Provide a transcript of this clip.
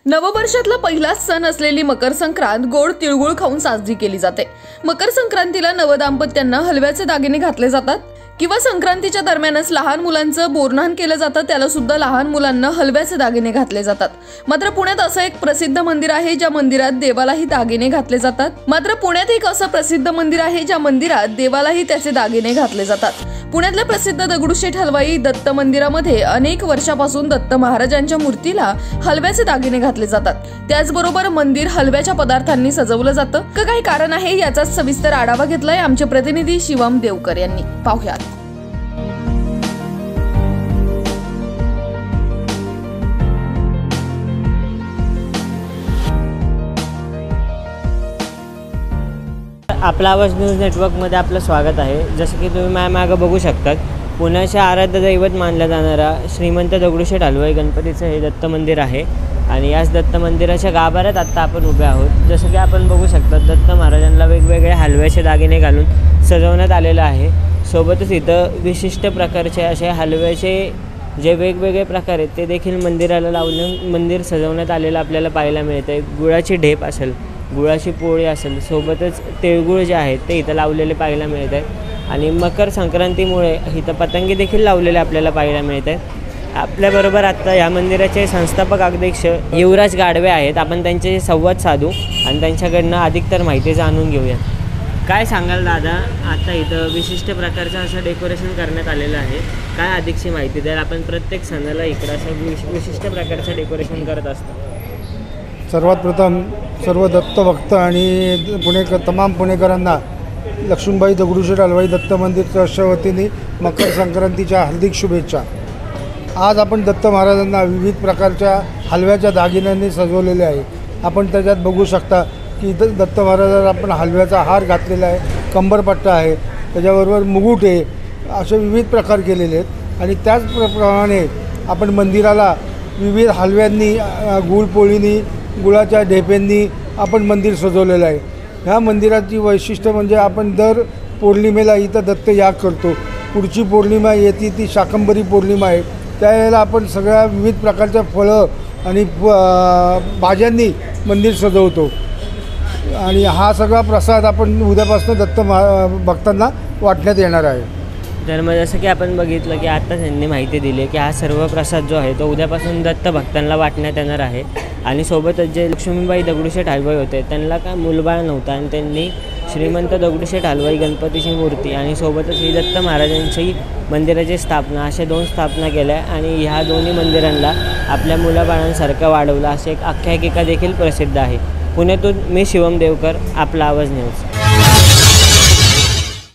नववर्षातला पहिलाच सण असलेली मकर संक्रांत गोड तिळगुळ खाऊन साजरी केली जाते। मकर संक्रांतीला नवदाम्पत्यांना हलव्याचे दागिने घातले जातात किंवा संक्रांतीच्या दरम्यानच लहान मुलांचं बोरन्हाण केलं जातं, त्याला सुद्धा लहान मुलांना हलव्याचे दागिने घातले जातात। मात्र पुण्यात असं एक प्रसिद्ध मंदिर आहे ज्या मंदिरात देवालाही दागिने घातले जातात। त्याचे दागिने घातले जातात। पुण्यातल्या प्रसिद्ध दगडूशेठ हलवाई दत्त मंदिरामध्ये अनेक वर्षापासून दत्त महाराजांच्या मूर्तीला हलव्याचे दागिने घातले जातात। त्याचबरोबर मंदिर हलव्याच्या पदार्थांनी सजवलं जातं। काही कारण आहे याचा सविस्तर आढावा घेतलाय आमचे प्रतिनिधी शिवम देवकर यांनी। पाहुयात। आपला आवाज न्यूज नेटवर्कमध्ये आपलं स्वागत आहे। जसं की तुम्ही माझ्या मागे बघू शकतात, पुण्याचे आराध्य दैवत मानला जाणारा श्रीमंत दगडूशेठ हलवाई गणपतीचं हे दत्त मंदिर आहे आणि याच दत्त मंदिराच्या गाभाऱ्यात आता आपण उभे आहोत। जसं की आपण बघू शकता, दत्त महाराजांना वेगवेगळे हलव्याचे दागिने घालून सजवण्यात आलेलं आहे। सोबतच इथं विशिष्ट प्रकारचे असे हलव्याचे जे वेगवेगळे प्रकार आहेत ते देखील मंदिराला लावून मंदिर सजवण्यात आलेलं आपल्याला पाहायला मिळते। गुळाची ढेप असेल, गुळाची पोळी असेल, सोबतच तिळगुळ जे आहेत ते इथं लावलेले पाहायला मिळत आहेत आणि मकर संक्रांतीमुळे इथं पतंगी देखील लावलेले आपल्याला पाहायला मिळत आहेत। आपल्याबरोबर आता या मंदिराचे संस्थापक अध्यक्ष युवराज गाडवे आहेत। आपण त्यांचे संवाद साधू आणि त्यांच्याकडनं अधिकतर माहिती जाणून घेऊया। काय सांगाल दादा, आता इथं विशिष्ट प्रकारचं असं डेकोरेशन करण्यात आलेलं आहे, काय अधिकची माहिती द्याल? आपण प्रत्येक सणाला इकडं असं विशिष्ट प्रकारचं डेकोरेशन करत असतो। सर्वात प्रथम सर्व दत्त भक्त आणि तमाम पुणेकरांना लक्ष्मीबाई दगडूशेठ हलवाई दत्त मंदिर ट्रस्टच्या वतीने मकर संक्रांतीच्या हार्दिक शुभेच्छा। आज आपण दत्त महाराजांना विविध प्रकारच्या हलव्याच्या दागिन्यांनी सजवलेले आहे। आपण त्याच्यात बघू शकता की दत्त महाराजांना आपण हलव्याचा हार घातलेला आहे, कंबरपट्टा आहे, त्याच्याबरोबर मुकुट आहे, असे विविध प्रकार केलेले आहेत। आणि त्याचप्रमाणे आपण मंदिराला विविध हलव्यांनी, गुळपोळीनी, गुळाच्या ढेप्यांनी आपण मंदिर सजवलेलं आहे। ह्या मंदिराची वैशिष्ट्य म्हणजे आपण दर पौर्णिमेला इथं दत्त याग करतो। पुढची पौर्णिमा येते ती शाकंभरी पौर्णिमा आहे, त्यावेळेला आपण सगळ्या विविध प्रकारच्या फळं आणि भाज्यांनी मंदिर सजवतो आणि हा सगळा प्रसाद आपण उद्यापासून दत्त भक्तांना वाटण्यात येणार आहे। तर मग जसं की आपण बघितलं की आता त्यांनी माहिती दिली की हा सर्व प्रसाद जो आहे तो उद्यापासून दत्त भक्तांना वाटण्यात येणार आहे आणि सोबतच जे लक्ष्मीबाई दगडूशेठ हलवाई होते त्यांना काय मूलबाळ नव्हतं आणि त्यांनी श्रीमंत दगडूशेठ हलवाई गणपतीची मूर्ती आणि सोबतच ही दत्त महाराजांची मंदिराची स्थापना अशा दोन स्थापना केल्या आणि ह्या दोन्ही मंदिरांना आपल्या मुलाबाळांसारखं वाढवलं असे एक आख्यायिका देखील प्रसिद्ध आहे। पुण्यातून मी शिवम देवकर, आपला आवाज न्यूज।